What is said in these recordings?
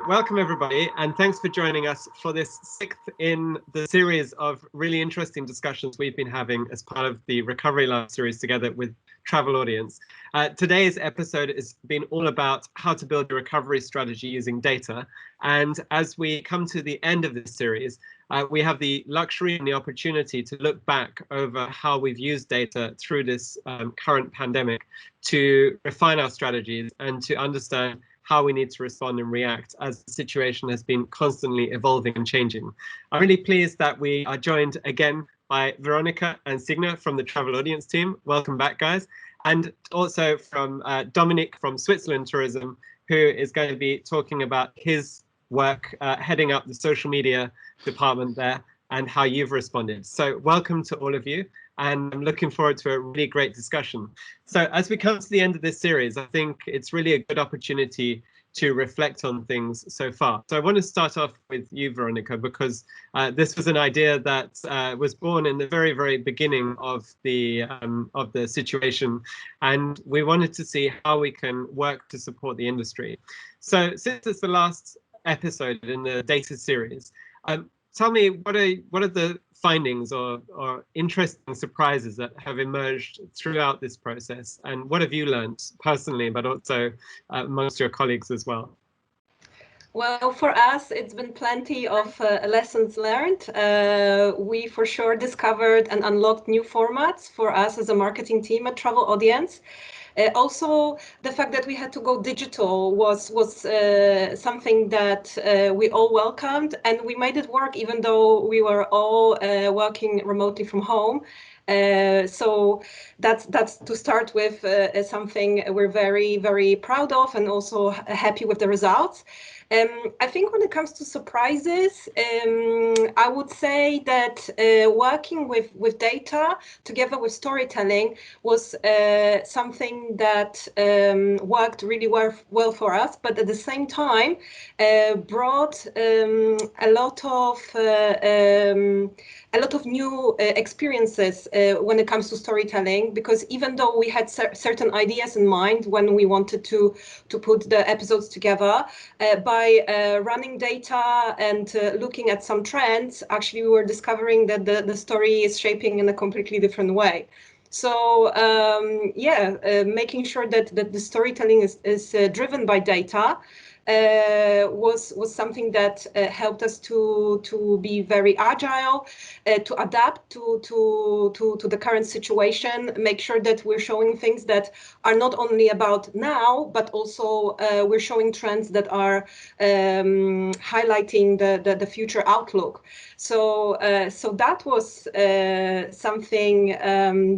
welcome everybody, and thanks for joining us for this sixth in the series of really interesting discussions we've been having as part of the Recovery Lab series together with Travel Audience. Today's episode has been all about how to build a recovery strategy using data. And as we come to the end of this series, we have the luxury and the opportunity to look back over how we've used data through this current pandemic to refine our strategies and to understand how we need to respond and react as the situation has been constantly evolving and changing. I'm really pleased that we are joined again by Veronica and Signe from the Travel Audience team. Welcome back, guys. And also from Dominic from Switzerland Tourism, who is going to be talking about his work heading up the social media department there and how you've responded. So welcome to all of you. And I'm looking forward to a really great discussion. So as we come to the end of this series, I think it's really a good opportunity to reflect on things so far. So I want to start off with you, Veronica, because this was an idea that was born in the very, very beginning of the situation, and we wanted to see how we can work to support the industry. So since it's the last episode in the data series, tell me what are the findings or interesting surprises that have emerged throughout this process, and what have you learned personally, but also amongst your colleagues as well? Well, for us, it's been plenty of lessons learned. We for sure discovered and unlocked new formats for us as a marketing team at Travel Audience. Also, the fact that we had to go digital was something that we all welcomed, and we made it work even though we were all working remotely from home. So that's to start with something we're very, very proud of and also happy with the results. I think when it comes to surprises, I would say that working with data together with storytelling was something that worked really well for us, but at the same time brought a lot of new experiences when it comes to storytelling, because even though we had certain ideas in mind when we wanted to put the episodes together, by running data and looking at some trends, actually we were discovering that the story is shaping in a completely different way. So making sure that the storytelling is driven by data was something that helped us to be very agile, to adapt to the current situation, make sure that we're showing things that are not only about now, but also we're showing trends that are highlighting the future outlook. So that was something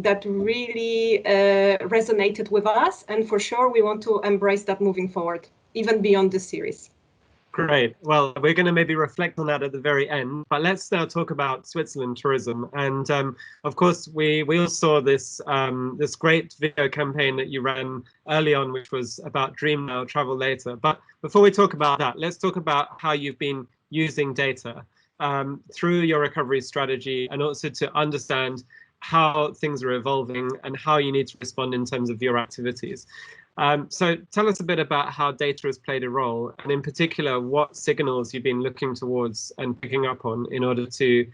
that really resonated with us, and for sure we want to embrace that moving forward, even beyond this series. Great. Well, we're going to maybe reflect on that at the very end, but let's now talk about Switzerland tourism. And of course, we all saw this this great video campaign that you ran early on, which was about Dream Now, Travel Later. But before we talk about that, let's talk about how you've been using data through your recovery strategy, and also to understand how things are evolving and how you need to respond in terms of your activities. So tell us a bit about how data has played a role, and in particular, what signals you've been looking towards and picking up on in order to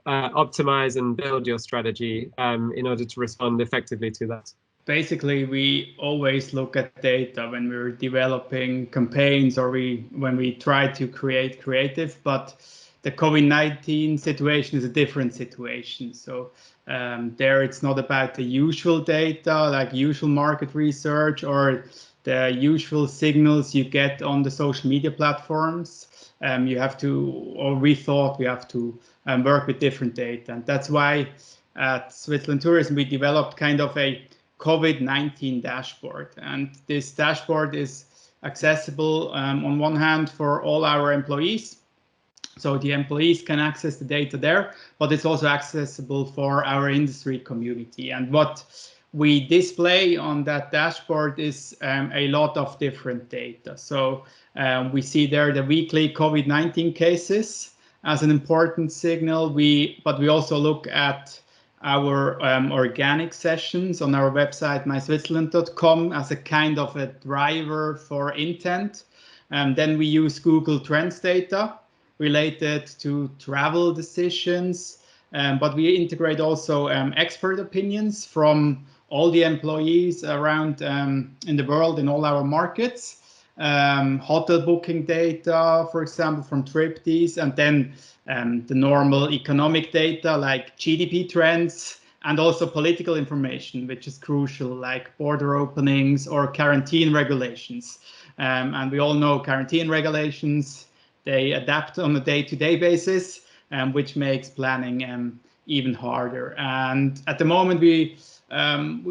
optimize and build your strategy in order to respond effectively to that. Basically, we always look at data when we're developing campaigns or when we try to create creative, but the COVID-19 situation is a different situation. So there it's not about the usual data, like usual market research or the usual signals you get on the social media platforms. You have to, or we thought we have to work with different data. And that's why at Switzerland Tourism, we developed kind of a COVID-19 dashboard. And this dashboard is accessible on one hand for all our employees. So the employees can access the data there, but it's also accessible for our industry community. And what we display on that dashboard is a lot of different data. So we see there the weekly COVID-19 cases as an important signal. But we also look at our organic sessions on our website, myswitzerland.com, as a kind of a driver for intent. Then we use Google Trends data related to travel decisions, but we integrate also expert opinions from all the employees around in the world in all our markets. Hotel booking data, for example, from Triptease, and then the normal economic data like GDP trends, and also political information, which is crucial, like border openings or quarantine regulations. And we all know quarantine regulations, they adapt on a day-to-day basis, which makes planning even harder. And at the moment, we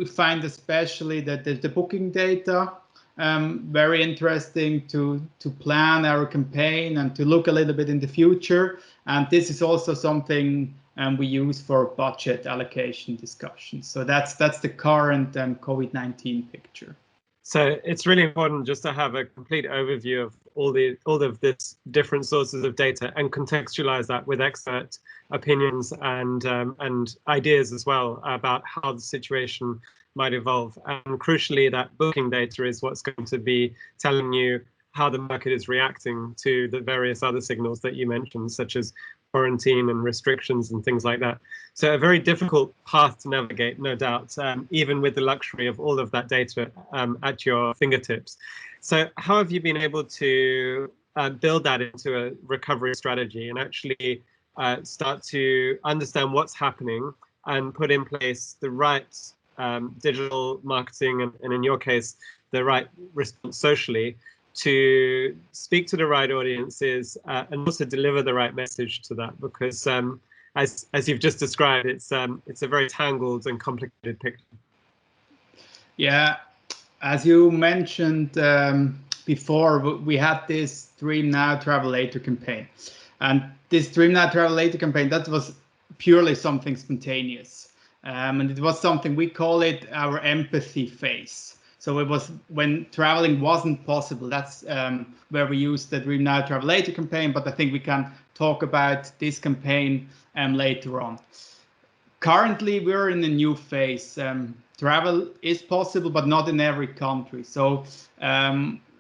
find especially that the booking data very interesting to plan our campaign and to look a little bit in the future. And this is also something we use for budget allocation discussions. So that's the current COVID-19 picture. So it's really important just to have a complete overview of all of this different sources of data and contextualize that with expert opinions and ideas as well about how the situation might evolve. And crucially, that booking data is what's going to be telling you how the market is reacting to the various other signals that you mentioned, such as quarantine and restrictions and things like that. So a very difficult path to navigate, no doubt, even with the luxury of all of that data at your fingertips. So how have you been able to build that into a recovery strategy and actually start to understand what's happening and put in place the right digital marketing and in your case, the right response socially to speak to the right audiences and also deliver the right message to that? Because as you've just described, it's a very tangled and complicated picture. Yeah, as you mentioned before, we had this Dream Now, Travel Later campaign. And this Dream Now, Travel Later campaign, that was purely something spontaneous. And it was something, we call it our empathy phase. So it was when traveling wasn't possible. That's where we used the Dream Now, Travel Later campaign, but I think we can talk about this campaign later on. Currently, we're in a new phase. Travel is possible, but not in every country. So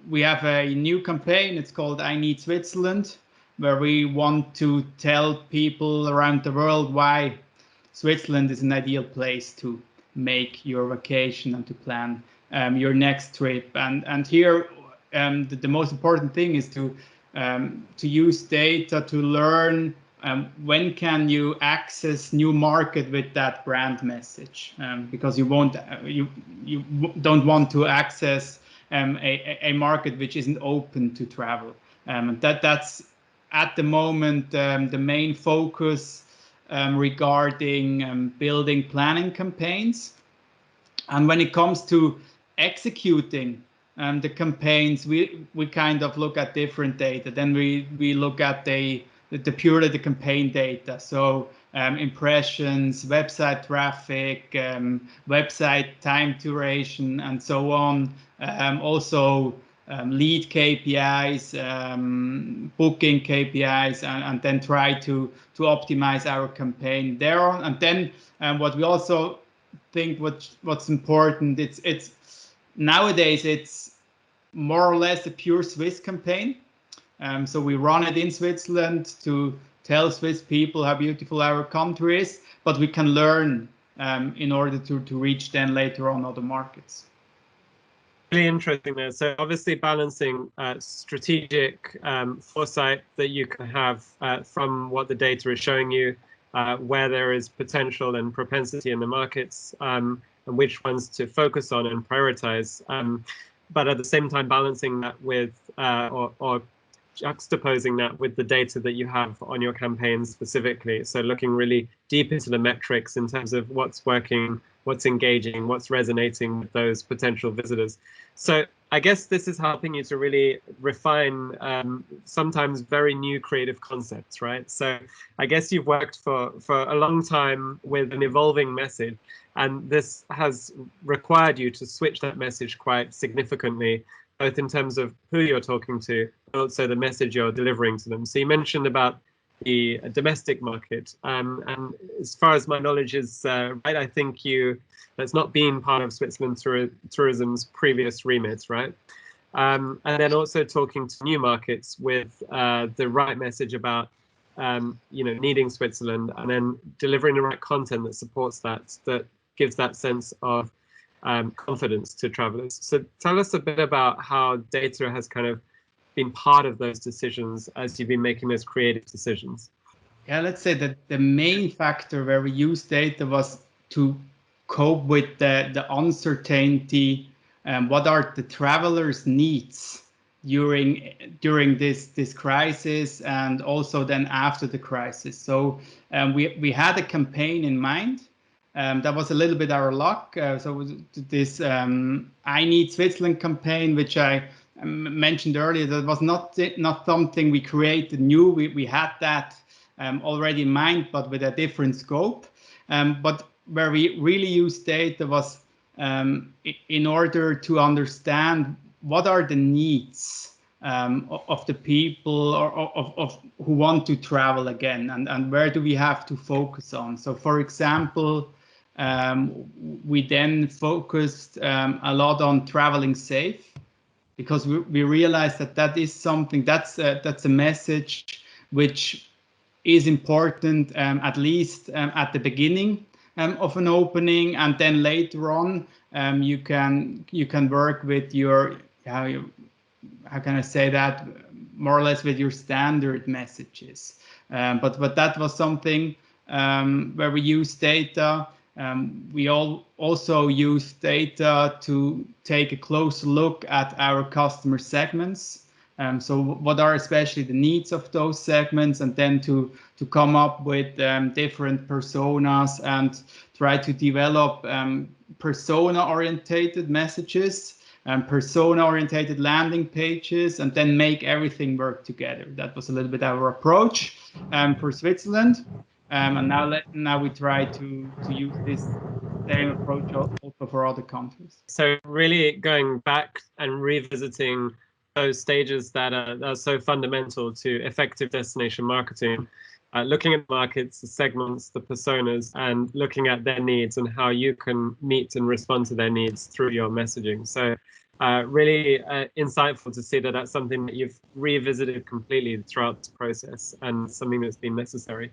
we have a new campaign. It's called I Need Switzerland, where we want to tell people around the world why Switzerland is an ideal place to make your vacation and to plan your next trip. And here, the most important thing is to use data to learn when can you access new market with that brand message, because you don't want to access a market which isn't open to travel. And that's at the moment the main focus regarding building planning campaigns. And when it comes to executing the campaigns, we kind of look at different data. Then we look at the purely the campaign data. So impressions, website traffic, website time duration, and so on. Also lead KPIs, booking KPIs, and then try to optimize our campaign there on. And then what we also think what's important, it's nowadays it's more or less a pure Swiss campaign. So we run it in Switzerland to tell Swiss people how beautiful our country is, but we can learn in order to reach then later on other markets. Really interesting there. So obviously balancing strategic foresight that you can have from what the data is showing you, where there is potential and propensity in the markets, and which ones to focus on and prioritize. But at the same time, balancing that with or juxtaposing that with the data that you have on your campaign specifically. So looking really deep into the metrics in terms of what's working, what's engaging, what's resonating with those potential visitors. So I guess this is helping you to really refine sometimes very new creative concepts, right? So I guess you've worked for a long time with an evolving message, and this has required you to switch that message quite significantly, both in terms of who you're talking to, but also the message you're delivering to them. So you mentioned about the domestic market, and as far as my knowledge is right, I think that's not been part of Switzerland Tourism's previous remit, right? And then also talking to new markets with the right message about needing Switzerland, and then delivering the right content that supports that gives that sense of confidence to travelers. So tell us a bit about how data has kind of been part of those decisions as you've been making those creative decisions. Yeah, let's say that the main factor where we used data was to cope with the uncertainty. What are the travelers' needs during this crisis, and also then after the crisis? So we had a campaign in mind. That was a little bit our luck. So this I Need Switzerland campaign, which I mentioned earlier, that was not something we created new. We had that already in mind, but with a different scope. But where we really used data was in order to understand what are the needs of the people or of who want to travel again, and where do we have to focus on. So for example, we then focused a lot on traveling safe, because we realized that is something that's a message which is important, at least at the beginning of an opening, and then later on you can work with your how can I say that, more or less with your standard messages. But that was something where we use data. We also use data to take a closer look at our customer segments. So what are especially the needs of those segments, and then to come up with different personas and try to develop persona-orientated messages and persona-orientated landing pages, and then make everything work together. That was a little bit our approach for Switzerland. And now we try to use this same approach also for other countries. So really going back and revisiting those stages that are so fundamental to effective destination marketing, looking at markets, the segments, the personas, and looking at their needs and how you can meet and respond to their needs through your messaging. So really insightful to see that that's something that you've revisited completely throughout the process, and something that's been necessary.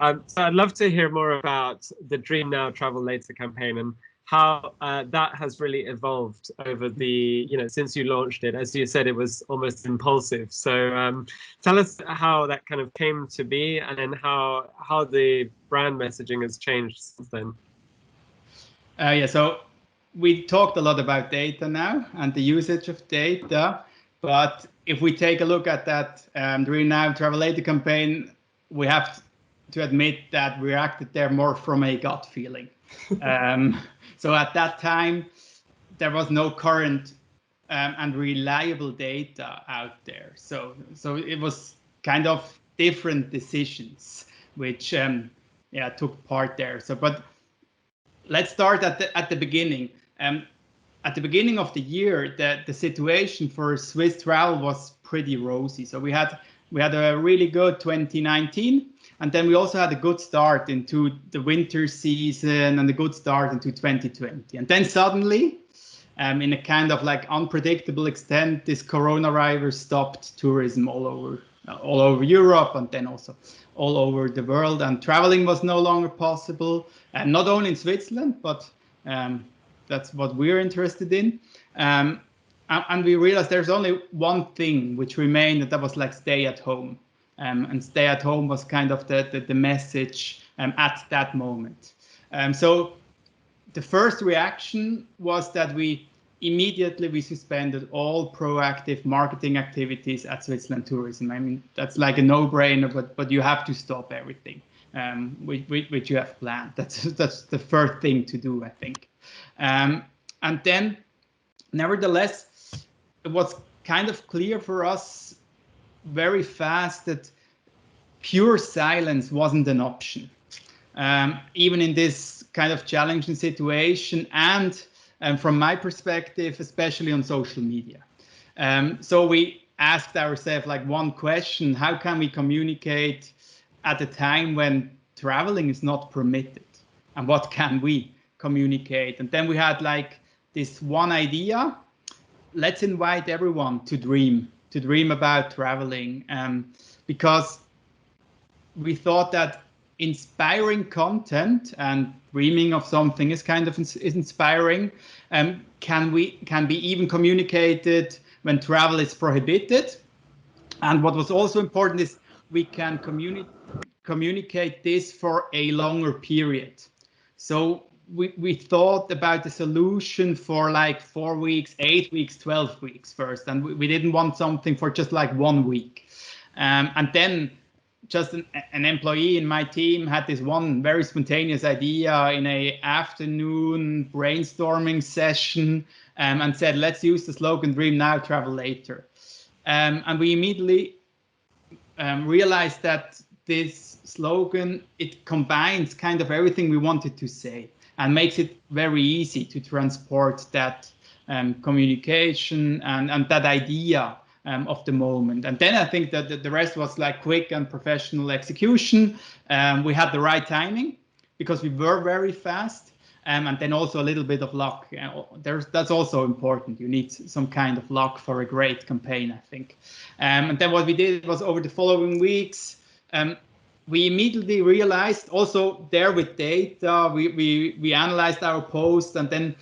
So I'd love to hear more about the Dream Now, Travel Later campaign, and how that has really evolved over the, since you launched it. As you said, it was almost impulsive. So tell us how that kind of came to be, and then how the brand messaging has changed since then. Yeah, so we talked a lot about data now and the usage of data, but if we take a look at that Dream Now, Travel Later campaign, we have to admit that we acted there more from a gut feeling. So at that time, there was no current and reliable data out there. So it was kind of different decisions which took part there. So, but let's start at the beginning. At the beginning of the year, the situation for Swiss travel was pretty rosy. So we had a really good 2019, and then we also had a good start into the winter season and a good start into 2020. And then suddenly, in a kind of like unpredictable extent, this coronavirus stopped tourism all over Europe, and then also all over the world, and traveling was no longer possible, and not only in Switzerland, but that's what we're interested in. And we realized there's only one thing which remained, and that was like stay at home. And stay at home was kind of the message at that moment. So the first reaction was that we immediately suspended all proactive marketing activities at Switzerland Tourism. I mean, that's like a no-brainer, but you have to stop everything which you have planned. That's the first thing to do, I think. And then, nevertheless, it was kind of clear for us very fast that pure silence wasn't an option, even in this kind of challenging situation, and from my perspective, especially on social media. So we asked ourselves like one question: how can we communicate at a time when traveling is not permitted, and what can we communicate? And then we had like this one idea. let's invite everyone to dream about traveling, because we thought that inspiring content and dreaming of something is kind of inspiring, can be even communicated when travel is prohibited. And what was also important is we can communicate this for a longer period. So we thought about the solution for like 4 weeks, 8 weeks, 12 weeks first, and we didn't want something for just like 1 week. And then just an employee in my team had this one very spontaneous idea in a afternoon brainstorming session, and said, let's use the slogan "Dream now, travel later." And we immediately realized that this slogan, it combines kind of everything we wanted to say and makes it very easy to transport that communication and that idea of the moment. And then I think that the rest was like quick and professional execution. We had the right timing because we were very fast, and then also a little bit of luck. That's also important. You need some kind of luck for a great campaign, I think. And then what we did was, over the following weeks, we immediately realized, also there with data, we analyzed our posts, and then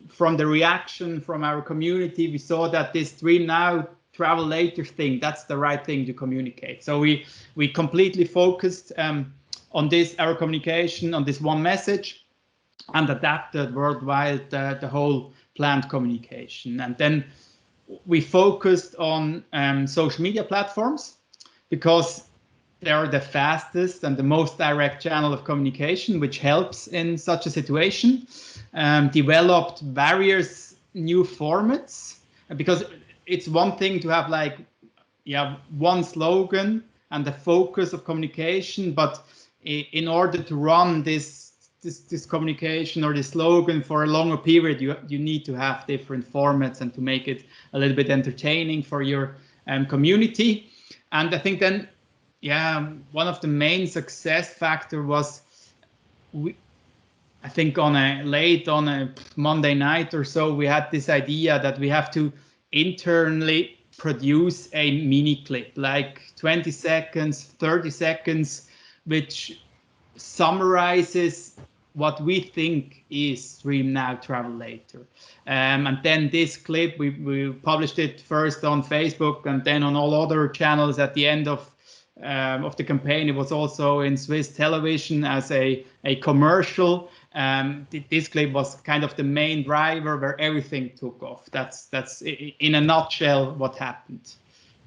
from the reaction from our community, we saw that this Dream Now, Travel Later thing, that's the right thing to communicate. So we completely focused on this, our communication, on this one message, and adapted worldwide the whole planned communication. And then we focused on social media platforms, because they are the fastest and the most direct channel of communication, which helps in such a situation. Developed various new formats, because it's one thing to have like, one slogan and the focus of communication, but in order to run this communication or this slogan for a longer period, you need to have different formats and to make it a little bit entertaining for your community. And I think then, one of the main success factor was, I think on a Monday night or so, we had this idea that we have to internally produce a mini clip, like 20 seconds, 30 seconds, which summarizes what we think is Dream Now, Travel Later. And then this clip, we published it first on Facebook and then on all other channels at the end of the campaign. It was also in Swiss television as a commercial. This clip was kind of the main driver where everything took off. That's in a nutshell what happened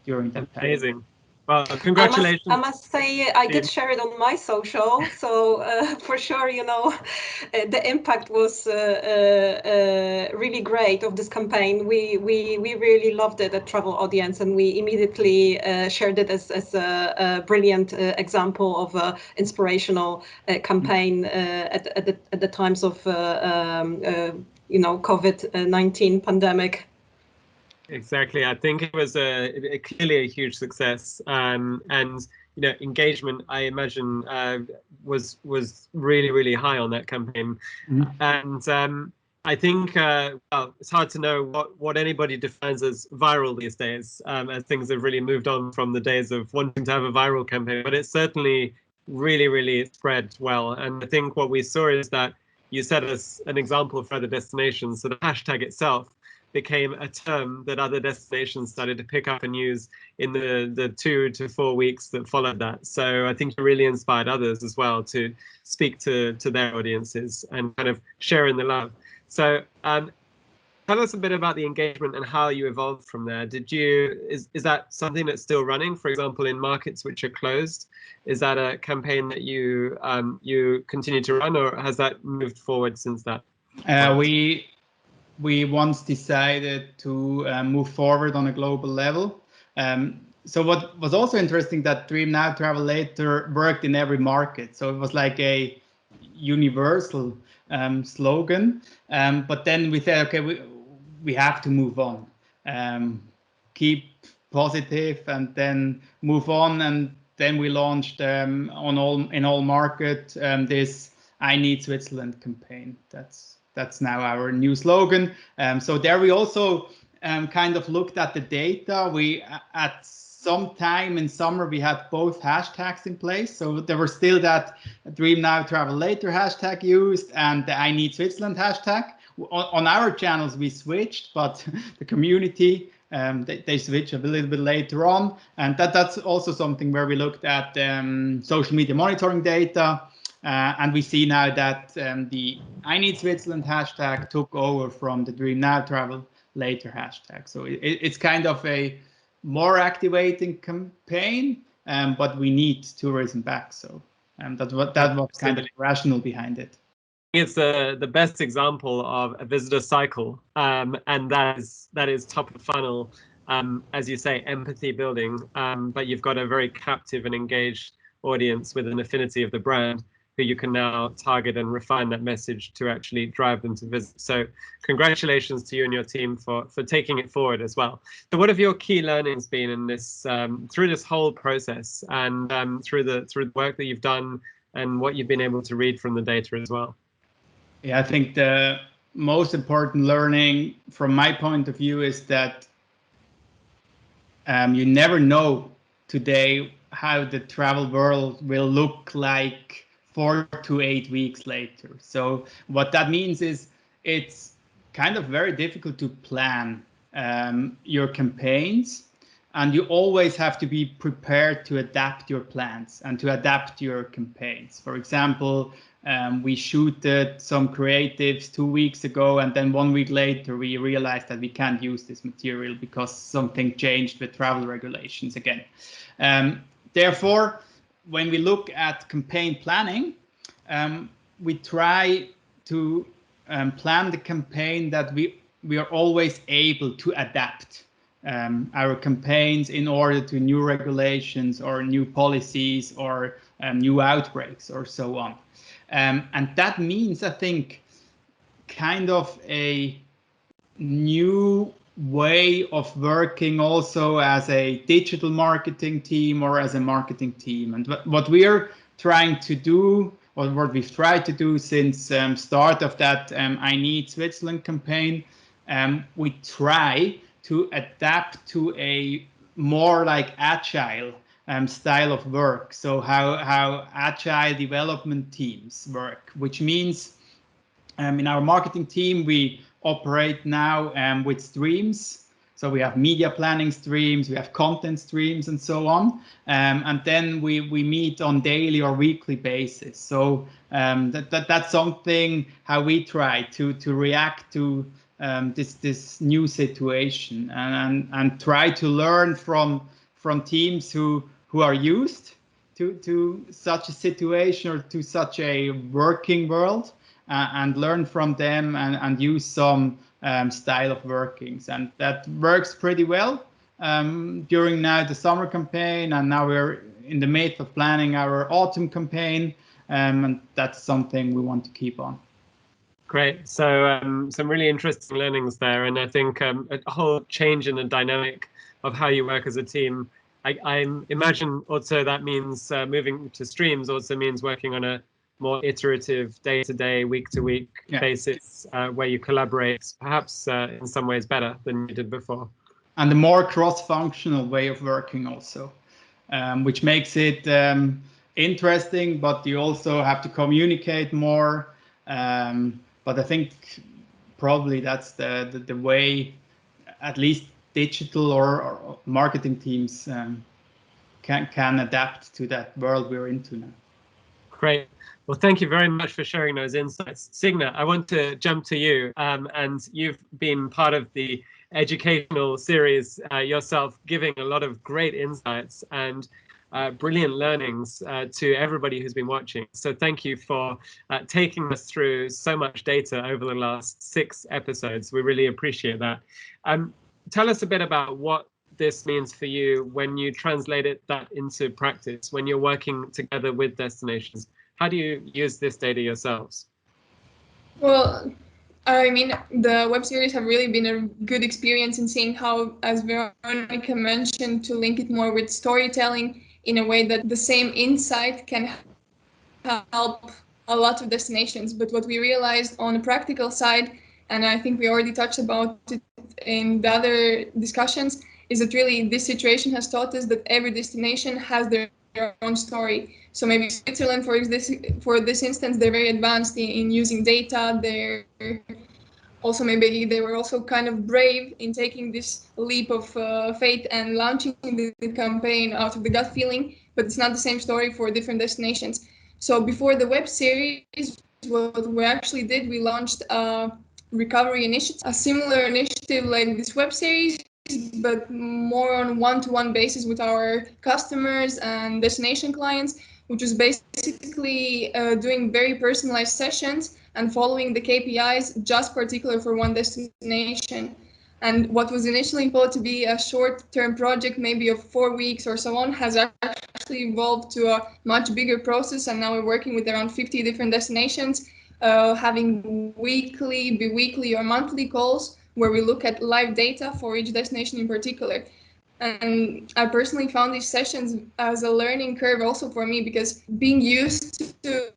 during that time. Amazing. Well, congratulations. I must say, I did share it on my social, so for sure, the impact was really great of this campaign. We really loved it at Travel Audience, and we immediately shared it as a brilliant example of an inspirational campaign at the times of COVID-19 pandemic. Exactly. I think it was clearly a huge success, and engagement, I imagine, was really, really high on that campaign. And I think it's hard to know what anybody defines as viral these days, as things have really moved on from the days of wanting to have a viral campaign. But it's certainly really, really spread well. And I think what we saw is that you set us an example for other destinations. So the hashtag itself became a term that other destinations started to pick up and use in the 2 to 4 weeks that followed that. So I think it really inspired others as well to speak to their audiences and kind of share in the love. So tell us a bit about the engagement and how you evolved from there. Is that something that's still running, for example, in markets which are closed? Is that a campaign that you continue to run, or has that moved forward since that? We once decided to move forward on a global level. So what was also interesting, that Dream Now, Travel Later worked in every market. So it was like a universal slogan. But then we said, okay, we have to move on, keep positive, and then move on. And then we launched in all markets this I Need Switzerland campaign. That's now our new slogan. So there we also kind of looked at the data. We at some time in summer we had both hashtags in place, so there was still that Dream Now Travel Later hashtag used and the I Need Switzerland hashtag. On our channels we switched, but the community they switched a little bit later on, and that's also something where we looked at social media monitoring data, and we see now that the I Need Switzerland hashtag took over from the Dream Now Travel Later hashtag. So it's kind of a more activating campaign, but we need tourism back. So that was kind of the rationale behind it. It's the best example of a visitor cycle, and that is top of funnel, as you say, empathy building. But you've got a very captive and engaged audience with an affinity of the brand, who you can now target and refine that message to actually drive them to visit. So congratulations to you and your team for taking it forward as well. So what have your key learnings been in this through this whole process, and through the work that you've done and what you've been able to read from the data as well? Yeah, I think the most important learning from my point of view is that you never know today how the travel world will look like 4 to 8 weeks later. So what that means is it's kind of very difficult to plan your campaigns, and you always have to be prepared to adapt your plans and to adapt your campaigns. For example, we shooted some creatives 2 weeks ago, and then 1 week later we realized that we can't use this material because something changed with travel regulations again. Therefore, when we look at campaign planning, we try to plan the campaign that we are always able to adapt our campaigns in order to new regulations or new policies or new outbreaks or so on. And that means, I think, kind of a new way of working also as a digital marketing team or as a marketing team. And what we're trying to do, or what we've tried to do since start of that I Need Switzerland campaign, we try to adapt to a more like agile style of work. So how agile development teams work, which means in our marketing team, we operate now with streams. So we have media planning streams, we have content streams and so on. And then we meet on daily or weekly basis. So that's something how we try to react to this new situation and try to learn from teams who are used to such a situation or to such a working world, and learn from them and use some style of workings. And that works pretty well during now the summer campaign, and now we're in the midst of planning our autumn campaign, and that's something we want to keep on. Great. So some really interesting learnings there, and I think a whole change in the dynamic of how you work as a team. I imagine also that means moving to streams also means working on a more iterative day-to-day, week-to-week basis, where you collaborate, perhaps in some ways better than you did before. And a more cross-functional way of working also, which makes it interesting, but you also have to communicate more. But I think probably that's the way, at least digital or marketing teams can adapt to that world we're into now. Great. Well, thank you very much for sharing those insights. Signe, I want to jump to you, and you've been part of the educational series yourself, giving a lot of great insights and brilliant learnings to everybody who's been watching. So thank you for taking us through so much data over the last 6 episodes. We really appreciate that. Tell us a bit about what this means for you when you translate that into practice, when you're working together with destinations. How do you use this data yourselves? Well, I mean, the web series have really been a good experience in seeing how, as Veronica mentioned, to link it more with storytelling in a way that the same insight can help a lot of destinations. But what we realized on the practical side, and I think we already touched about it in the other discussions is that really this situation has taught us that every destination has their own story. So maybe Switzerland, for this instance, they're very advanced in using data. They're also, maybe they were also kind of brave in taking this leap of faith and launching the campaign out of the gut feeling, but it's not the same story for different destinations. So before the web series, what we actually did, we launched a recovery initiative, a similar initiative like this web series, but more on one-to-one basis with our customers and destination clients, which was basically doing very personalized sessions and following the KPIs just particular for one destination. And what was initially thought to be a short-term project, maybe of 4 weeks or so on, has actually evolved to a much bigger process. And now we're working with around 50 different destinations, having weekly, bi-weekly or monthly calls where we look at live data for each destination in particular. And I personally found these sessions as a learning curve also for me, because being used to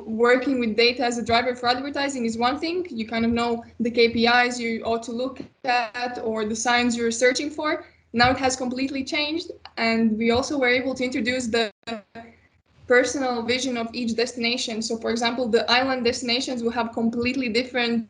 working with data as a driver for advertising is one thing. You kind of know the KPIs you ought to look at or the signs you're searching for. Now it has completely changed, and we also were able to introduce the personal vision of each destination. So for example, the island destinations will have completely different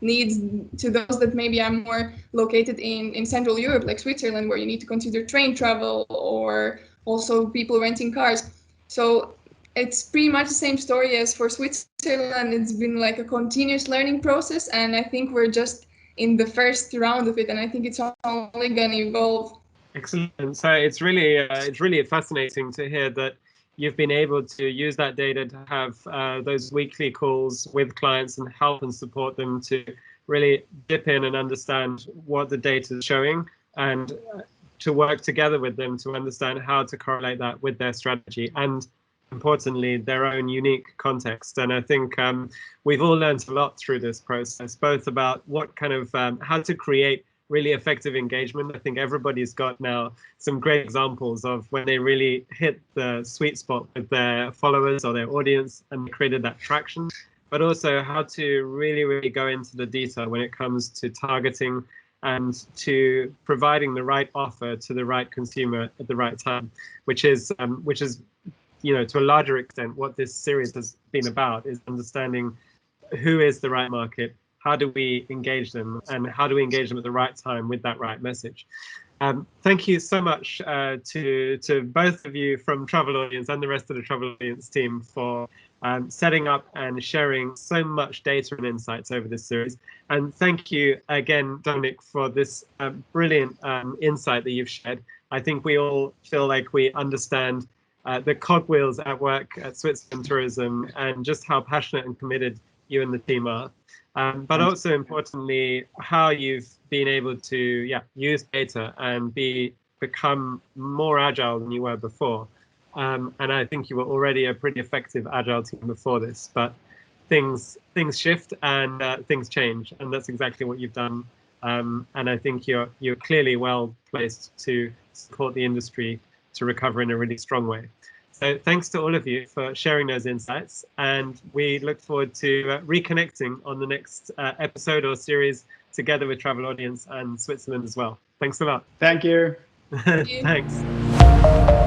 needs to those that maybe are more located in Central Europe, like Switzerland, where you need to consider train travel or also people renting cars. So it's pretty much the same story as for Switzerland. It's been like a continuous learning process, and I think we're just in the first round of it, and I think it's only going to evolve. Excellent. So it's really fascinating to hear that you've been able to use that data to have those weekly calls with clients and help and support them to really dip in and understand what the data is showing, and to work together with them to understand how to correlate that with their strategy and, importantly, their own unique context. And I think we've all learned a lot through this process, both about what kind of how to create really effective engagement. I think everybody's got now some great examples of when they really hit the sweet spot with their followers or their audience and created that traction, but also how to really go into the detail when it comes to targeting and to providing the right offer to the right consumer at the right time, which is to a larger extent what this series has been about, is understanding who is the right market, how do we engage them, and how do we engage them at the right time with that right message. Thank you so much to both of you from Travel Audience and the rest of the Travel Audience team for setting up and sharing so much data and insights over this series. And thank you again, Dominic, for this brilliant insight that you've shared. I think we all feel like we understand the cogwheels at work at Switzerland Tourism and just how passionate and committed you and the team are. But also importantly, how you've been able to use data and become more agile than you were before. And I think you were already a pretty effective agile team before this, but things shift and things change, and that's exactly what you've done. And I think you're clearly well placed to support the industry to recover in a really strong way. So thanks to all of you for sharing those insights, and we look forward to reconnecting on the next episode or series together with Travel Audience and Switzerland as well. Thanks a lot. Thank you. Thanks.